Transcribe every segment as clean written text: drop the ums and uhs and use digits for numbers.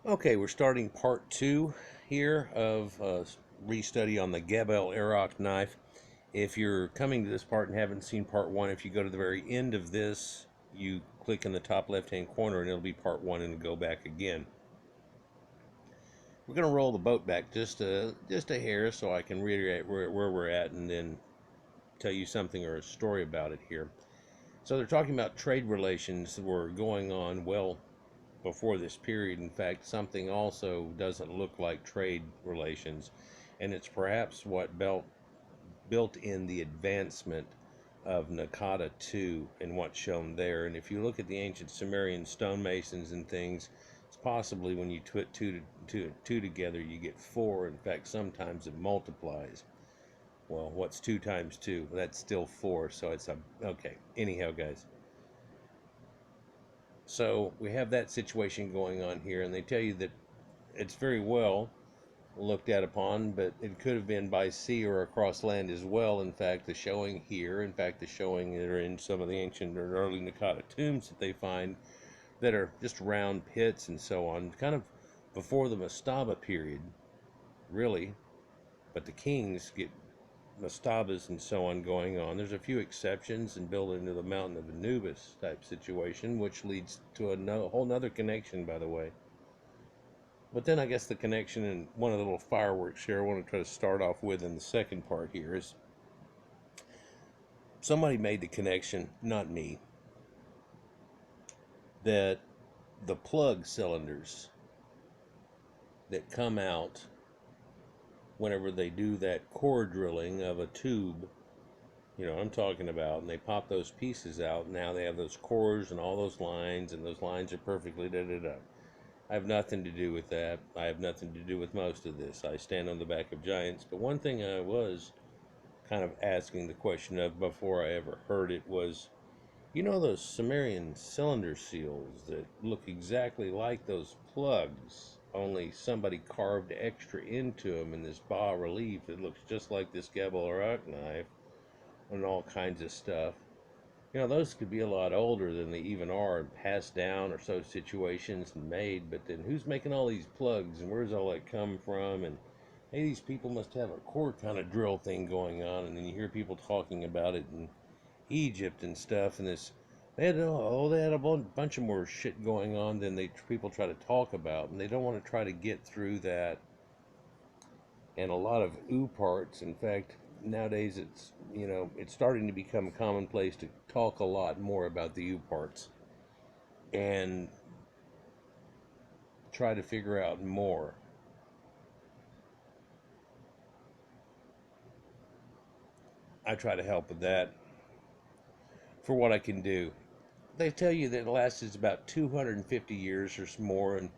Okay, we're starting part two here of restudy on the Gebel Arak knife. If you're coming to this part and haven't seen part one, if you go to the very end of this, you click in the top left-hand corner and it'll be part one and go back again. We're going to roll the boat back just a hair so I can reiterate where we're at and then tell you something or a story about it here. So they're talking about trade relations that were going on well before this period. In fact, something also doesn't look like trade relations, and it's perhaps what built in the advancement of Nakata 2 and what's shown there. And if you look at the ancient Sumerian stonemasons and things, it's possibly when you put two together, you get four. In fact, sometimes it multiplies. Well, what's 2 times 2? That's still 4, so it's a okay. Anyhow, guys, so we have that situation going on here, and they tell you that it's very well looked at upon, but it could have been by sea or across land as well. In fact, the showing here, the showing that are in some of the ancient or early Nakata tombs that they find that are just round pits and so on, kind of before the Mastaba period, really. But the kings get mastabas and so on going on. There's a few exceptions and built into the mountain of Anubis type situation, which leads to a whole nother connection, by the way. But then I guess the connection and one of the little fireworks here I want to try to start off with in the second part here is somebody made the connection, not me, that the plug cylinders that come out whenever they do that core drilling of a tube, you know what I'm talking about, and they pop those pieces out, now they have those cores and all those lines, and those lines are perfectly da-da-da. I have nothing to do with that. I have nothing to do with most of this. I stand on the back of giants. But one thing I was kind of asking the question of before I ever heard it was, you know, those Sumerian cylinder seals that look exactly like those plugs, only somebody carved extra into them in this bas relief that looks just like this Gebel Arak knife and all kinds of stuff. You know, those could be a lot older than they even are and passed down or so situations and made, but then who's making all these plugs and where's all that come from? And hey, these people must have a core kind of drill thing going on, and then you hear people talking about it in Egypt and stuff, and this they had a bunch of more shit going on than they people try to talk about, and they don't want to try to get through that and a lot of ooh parts. In fact, nowadays it's starting to become commonplace to talk a lot more about the ooh parts and try to figure out more. I try to help with that for what I can do. They tell you that it lasts about 250 years or more, and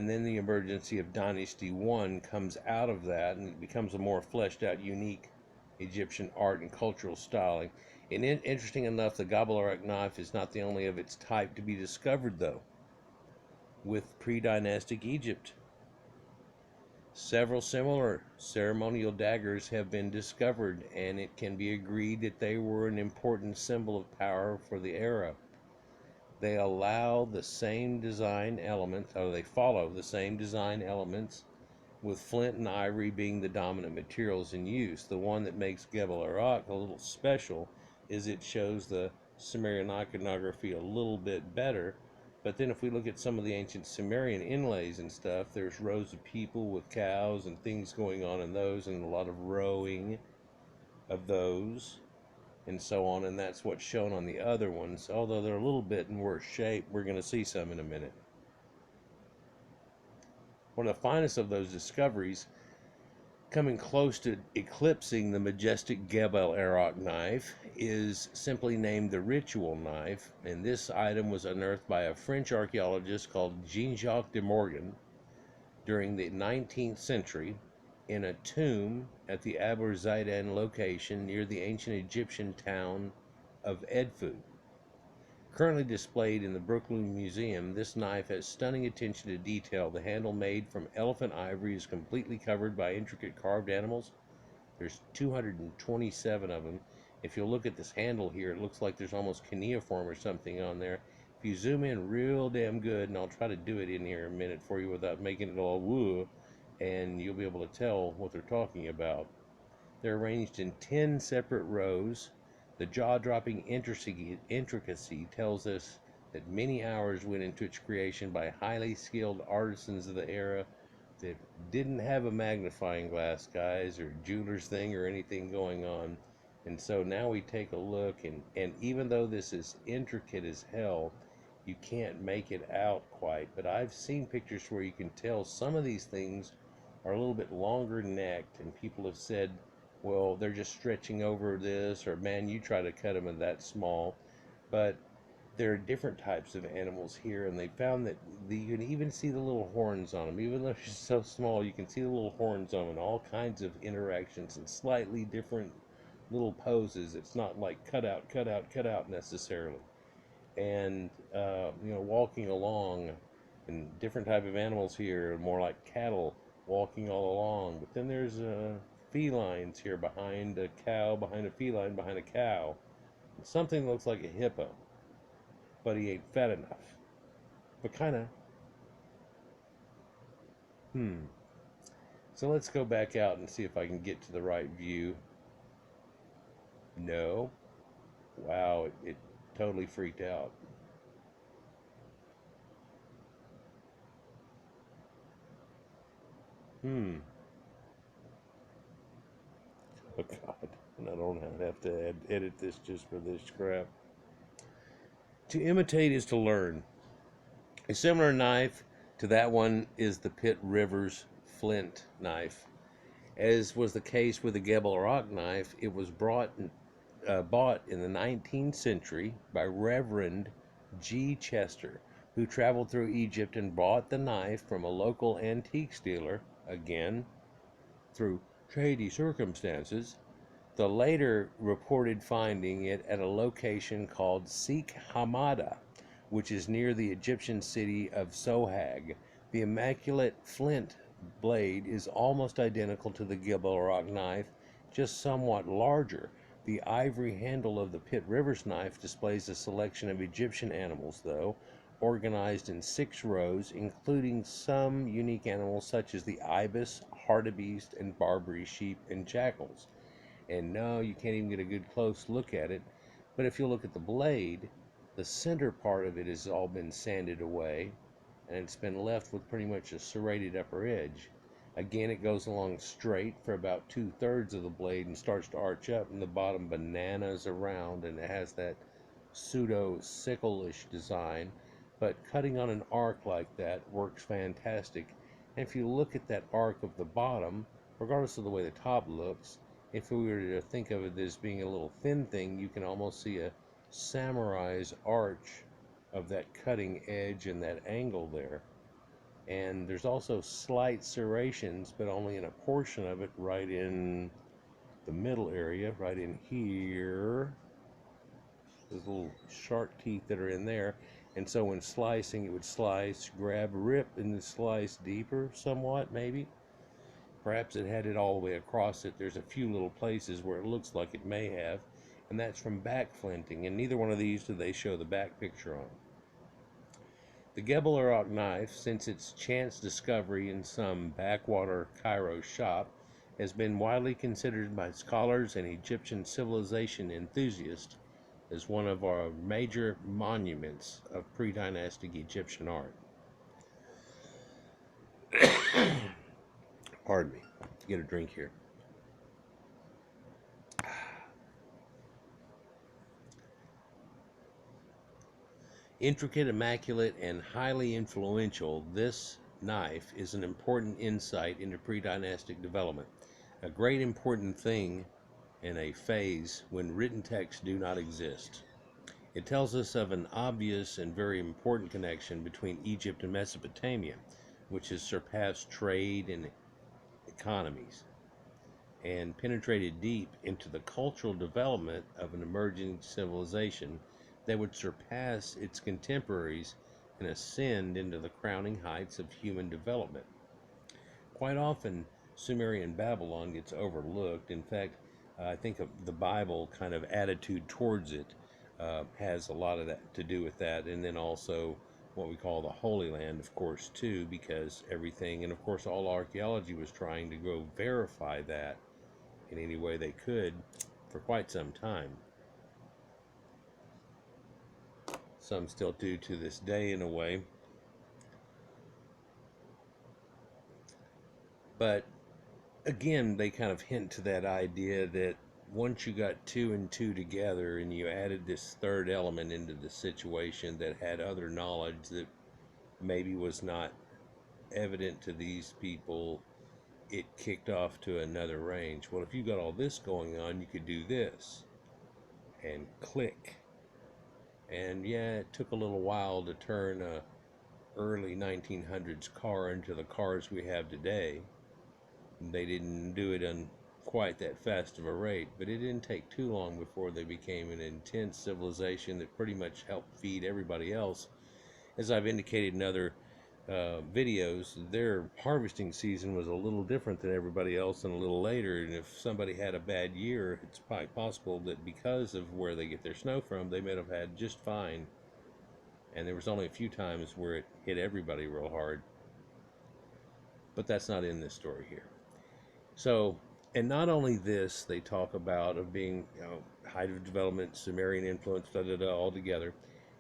then the emergency of Dynasty 1 comes out of that, and it becomes a more fleshed out, unique Egyptian art and cultural styling. And interesting enough, the Gebel Arak knife is not the only of its type to be discovered, though, with pre-dynastic Egypt. Several similar ceremonial daggers have been discovered, and it can be agreed that they were an important symbol of power for the era. They allow the same design elements, or they follow the same design elements, with flint and ivory being the dominant materials in use. The one that makes Gebel Arak a little special is it shows the Sumerian iconography a little bit better. But then if we look at some of the ancient Sumerian inlays and stuff, there's rows of people with cows and things going on in those, and a lot of rowing of those and so on, and that's what's shown on the other ones, although they're a little bit in worse shape. We're going to see some in a minute. One of the finest of those discoveries, coming close to eclipsing the majestic Gebel Arak knife, is simply named the ritual knife, and this item was unearthed by a French archaeologist called Jean-Jacques de Morgan during the 19th century in a tomb at the Abu Zaidan location near the ancient Egyptian town of Edfu. Currently displayed in the Brooklyn Museum, this knife has stunning attention to detail. The handle, made from elephant ivory, is completely covered by intricate carved animals. There's 227 of them. If you look at this handle here, it looks like there's almost cuneiform or something on there. If you zoom in real damn good, and I'll try to do it in here in a minute for you without making it all woo, and you'll be able to tell what they're talking about. They're arranged in 10 separate rows. The jaw-dropping intricacy tells us that many hours went into its creation by highly skilled artisans of the era that didn't have a magnifying glass, guys, or jeweler's thing or anything going on. And so now we take a look, and even though this is intricate as hell, you can't make it out quite. But I've seen pictures where you can tell some of these things are a little bit longer necked, and people have said, well, they're just stretching over this, or man, you try to cut them in that small. But there are different types of animals here, and they found that you can even see the little horns on them. Even though they're so small, you can see the little horns on them, and all kinds of interactions and slightly different little poses. It's not like cut out, cut out, cut out necessarily. And walking along, and different type of animals here, more like cattle walking all along. But then there's felines here behind a cow, behind a feline, behind a cow. Something looks like a hippo, but he ain't fat enough. But kind of. So let's go back out and see if I can get to the right view. No. Wow, it totally freaked out. Oh God, and I don't have to edit this just for this crap. To imitate is to learn. A similar knife to that one is the Pitt River's Flint knife. As was the case with the Gebel Arak knife, it was bought in the 19th century by Reverend G. Chester, who traveled through Egypt and bought the knife from a local antiques dealer, again, through shady circumstances. The later reported finding it at a location called Sheikh Hamada, which is near the Egyptian city of Sohag. The immaculate flint blade is almost identical to the Gebel Rock knife, just somewhat larger. The ivory handle of the Pitt Rivers knife displays a selection of Egyptian animals, though, organized in 6 rows, including some unique animals such as the ibis, hartebeest, and Barbary sheep and jackals. And no, you can't even get a good close look at it. But if you look at the blade, the center part of it has all been sanded away, and it's been left with pretty much a serrated upper edge. Again, it goes along straight for about 2/3 of the blade and starts to arch up, and the bottom bananas around, and it has that pseudo sickle-ish design. But cutting on an arc like that works fantastic. And if you look at that arc of the bottom, regardless of the way the top looks, if we were to think of it as being a little thin thing, you can almost see a samurai's arch of that cutting edge and that angle there. And there's also slight serrations, but only in a portion of it, right in the middle area, right in here. There's little shark teeth that are in there. And so when slicing, it would slice, grab, rip, and then slice deeper somewhat, maybe. Perhaps it had it all the way across it. There's a few little places where it looks like it may have, and that's from back flinting, and neither one of these do they show the back picture on. The Gebel Arak knife, since its chance discovery in some backwater Cairo shop, has been widely considered by scholars and Egyptian civilization enthusiasts as one of our major monuments of pre-dynastic Egyptian art. Pardon me. Get a drink here. Intricate, immaculate, and highly influential, this knife is an important insight into pre-dynastic development, a great important thing in a phase when written texts do not exist. It tells us of an obvious and very important connection between Egypt and Mesopotamia, which has surpassed trade and economies and penetrated deep into the cultural development of an emerging civilization that would surpass its contemporaries and ascend into the crowning heights of human development. Quite often, Sumerian Babylon gets overlooked. In fact, I think of the Bible kind of attitude towards it. has a lot of that to do with that. And then also what we call the Holy Land, of course, too, because everything, and of course all archaeology was trying to go verify that in any way they could for quite some time. Some still do to this day in a way. But again, they kind of hint to that idea that once you got two and two together and you added this third element into the situation that had other knowledge that maybe was not evident to these people, it kicked off to another range. Well, if you got all this going on, you could do this and click. And yeah, it took a little while to turn a early 1900s car into the cars we have today. They didn't do it on quite that fast of a rate, but it didn't take too long before they became an intense civilization that pretty much helped feed everybody else. As I've indicated in other videos, their harvesting season was a little different than everybody else and a little later, and if somebody had a bad year, it's probably possible that because of where they get their snow from, they may have had just fine, and there was only a few times where it hit everybody real hard. But that's not in this story here. So, and not only this, they talk about of being, height of development, Sumerian influence, all together.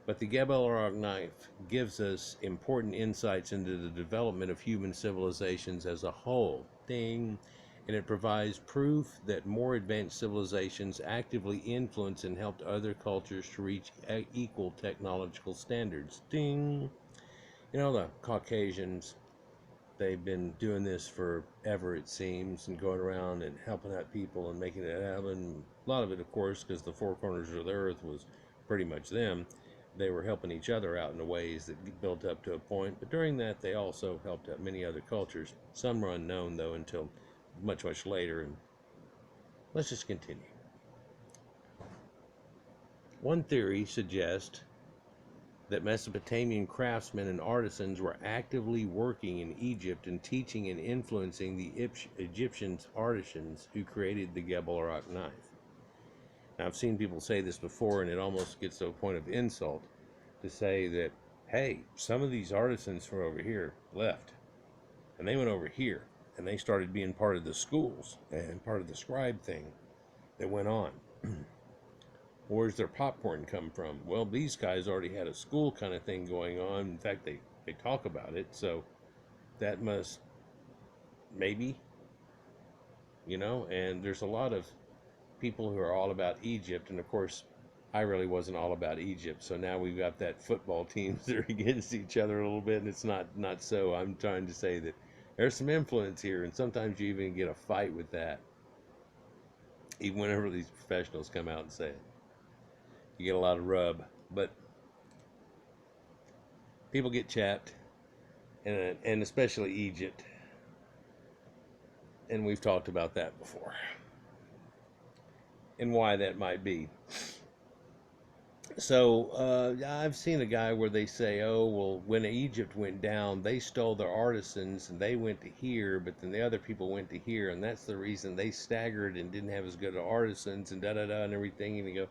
But the Gebel Arak knife gives us important insights into the development of human civilizations as a whole. Ding. And it provides proof that more advanced civilizations actively influence and helped other cultures to reach equal technological standards. Ding. The Caucasians, they've been doing this forever, it seems, and going around and helping out people and making it happen. A lot of it, of course, because the four corners of the earth was pretty much them. They were helping each other out in the ways that built up to a point, but during that they also helped out many other cultures. Some were unknown, though, until much, much later. And let's just continue. One theory suggests that Mesopotamian craftsmen and artisans were actively working in Egypt and teaching and influencing the Egyptian artisans who created the Gebel Arak knife. Now, I've seen people say this before, and it almost gets to a point of insult to say that, hey, some of these artisans from over here left, and they went over here, and they started being part of the schools and part of the scribe thing that went on. Where's their popcorn come from? Well, these guys already had a school kind of thing going on. In fact, they talk about it, so that must, maybe, and there's a lot of people who are all about Egypt, and of course, I really wasn't all about Egypt, so now we've got that football teams that are against each other a little bit, and it's not so. I'm trying to say that there's some influence here, and sometimes you even get a fight with that, even whenever these professionals come out and say it. You get a lot of rub, but people get chapped, and especially Egypt, and we've talked about that before, and why that might be. So I've seen a guy where they say, oh, well, when Egypt went down, they stole their artisans and they went to here, but then the other people went to here, and that's the reason they staggered and didn't have as good of artisans and da-da-da and everything. And you go,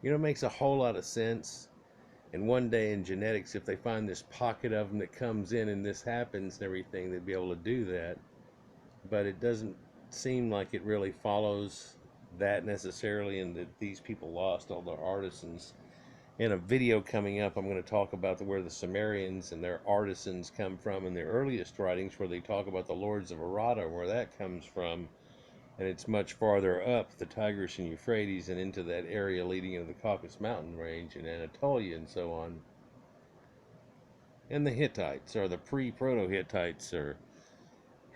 it makes a whole lot of sense. And one day in genetics, if they find this pocket of them that comes in and this happens and everything, they'd be able to do that. But it doesn't seem like it really follows that necessarily, and that these people lost all their artisans. In a video coming up, I'm going to talk about where the Sumerians and their artisans come from in their earliest writings, where they talk about the lords of Arata, where that comes from. And it's much farther up the Tigris and Euphrates and into that area leading into the Caucasus Mountain range and Anatolia and so on. And the Hittites, or the pre-Proto-Hittites, or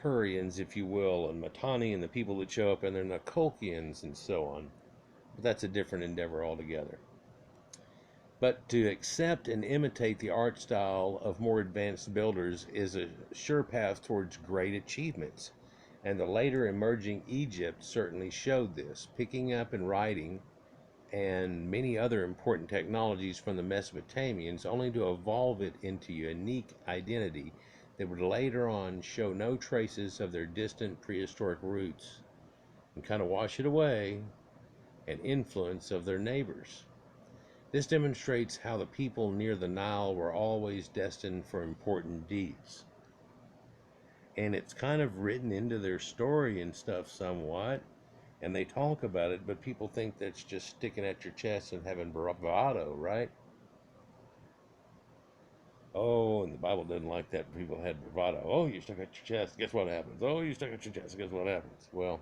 Hurrians, if you will, and Mitanni, and the people that show up, and they're Nakolkians and so on. But that's a different endeavor altogether. But to accept and imitate the art style of more advanced builders is a sure path towards great achievements. And the later emerging Egypt certainly showed this, picking up and writing and many other important technologies from the Mesopotamians, only to evolve it into a unique identity that would later on show no traces of their distant prehistoric roots and kind of wash it away and influence of their neighbors. This demonstrates how the people near the Nile were always destined for important deeds. And it's kind of written into their story and stuff somewhat, and they talk about it, but people think that's just sticking at your chest and having bravado, right? Oh, and the Bible doesn't like that. People had bravado. Oh, you stuck at your chest. Guess what happens? Oh, you stuck at your chest. Guess what happens? Well,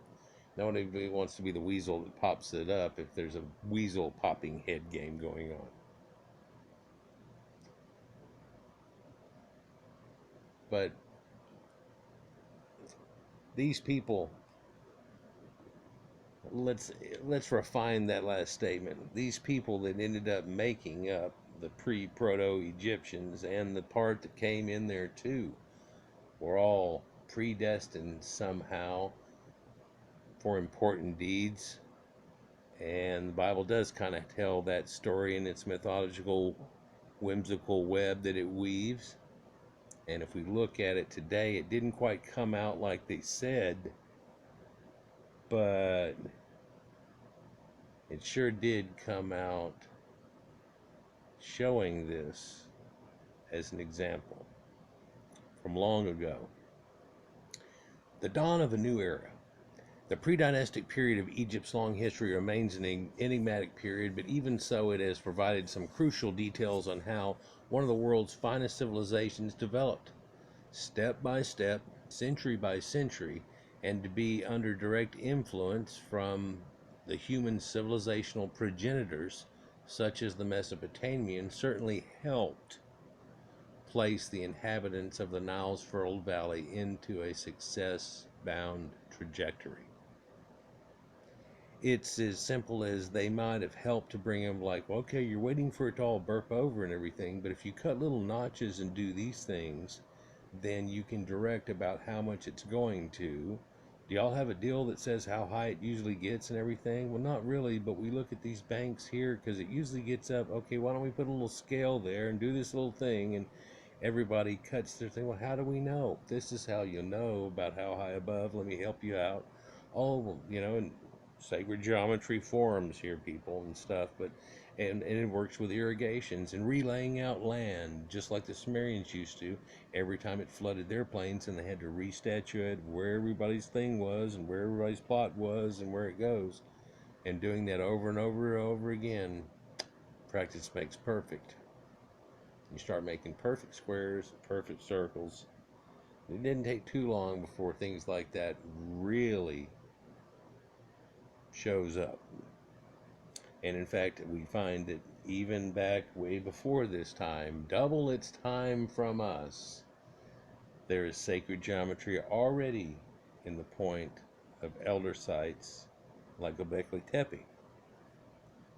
nobody wants to be the weasel that pops it up if there's a weasel popping head game going on. But these people, let's refine that last statement. These people that ended up making up the pre-proto-Egyptians and the part that came in there too were all predestined somehow for important deeds. And the Bible does kind of tell that story in its mythological, whimsical web that it weaves. And if we look at it today, it didn't quite come out like they said, but it sure did come out showing this as an example from long ago. The dawn of a new era. The pre-dynastic period of Egypt's long history remains an enigmatic period, but even so, it has provided some crucial details on how one of the world's finest civilizations developed, step by step, century by century, and to be under direct influence from the human civilizational progenitors, such as the Mesopotamians, certainly helped place the inhabitants of the Nile's fertile valley into a success-bound trajectory. It's as simple as they might have helped to bring them, like, okay, you're waiting for it to all burp over and everything, but if you cut little notches and do these things, then you can direct about how much it's going to. Do y'all have a deal that says how high it usually gets and everything? Well, not really, but we look at these banks here because it usually gets up. Okay, why don't we put a little scale there and do this little thing? And everybody cuts their thing. Well, how do we know? This is how you know about how high above. Let me help you out. Oh, and sacred geometry forms here, people and stuff, but and it works with irrigations and relaying out land, just like the Sumerians used to. Every time it flooded their plains, and they had to restatue it where everybody's thing was and where everybody's plot was and where it goes, and doing that over and over and over again. Practice makes perfect. You start making perfect squares, perfect circles. It didn't take too long before things like that really shows up. And in fact, we find that even back way before this time, double its time from us, there is sacred geometry already in the point of elder sites like Göbekli Tepe.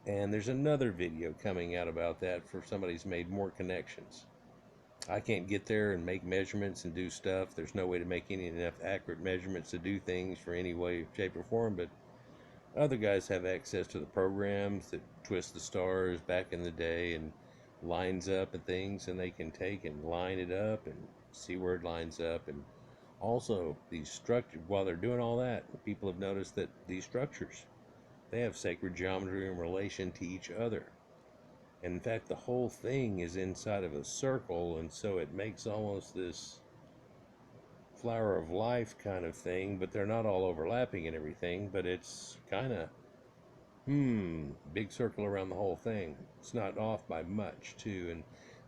And there's another video coming out about that for somebody who's made more connections. I can't get there and make measurements and do stuff. There's no way to make any enough accurate measurements to do things for any way, shape, or form, but other guys have access to the programs that twist the stars back in the day and lines up and things, and they can take and line it up and see where it lines up. And also these structures, while they're doing all that, people have noticed that these structures, they have sacred geometry in relation to each other. And in fact, the whole thing is inside of a circle, and so it makes almost this flower of life kind of thing, but they're not all overlapping and everything, but it's kind of big circle around the whole thing. It's not off by much too, and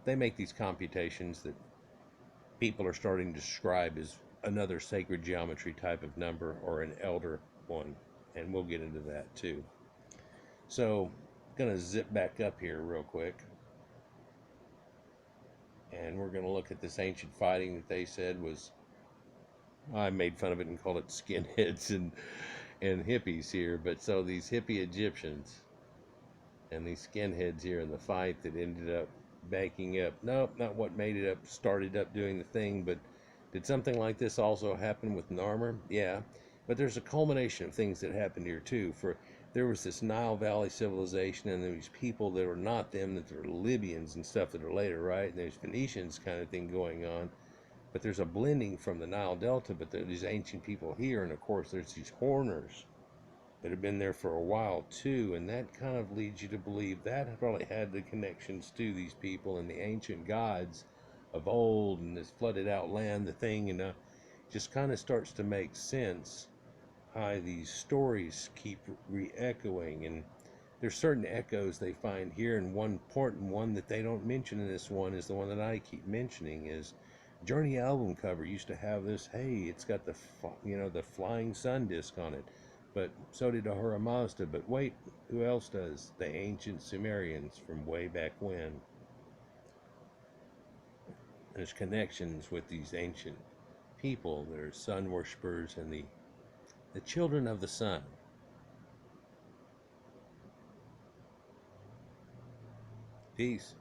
they make these computations that people are starting to describe as another sacred geometry type of number or an elder one, and we'll get into that too. So gonna zip back up here real quick, and we're gonna look at this ancient fighting that they said was, I made fun of it and called it skinheads and hippies here, but so these hippie Egyptians and these skinheads here in the fight that ended up backing up. Nope, not what made it up, started up doing the thing, but did something like this also happen with Narmer? Yeah, but there's a culmination of things that happened here too. For there was this Nile Valley civilization, and these people that were not them, that were Libyans and stuff that are later, right? And there's Phoenicians kind of thing going on. But there's a blending from the Nile Delta, but there's these ancient people here, and of course there's these Horners that have been there for a while too, and that kind of leads you to believe that probably had the connections to these people and the ancient gods of old and this flooded out land, the thing, and just kind of starts to make sense how these stories keep re-echoing. And there's certain echoes they find here, and one important one that they don't mention in this one is the one that I keep mentioning is Journey album cover used to have this, hey, it's got the the flying sun disc on it, but so did Ahura Mazda. But wait, who else does? The ancient Sumerians from way back when. There's connections with these ancient people. They're sun worshippers and the children of the sun. Peace.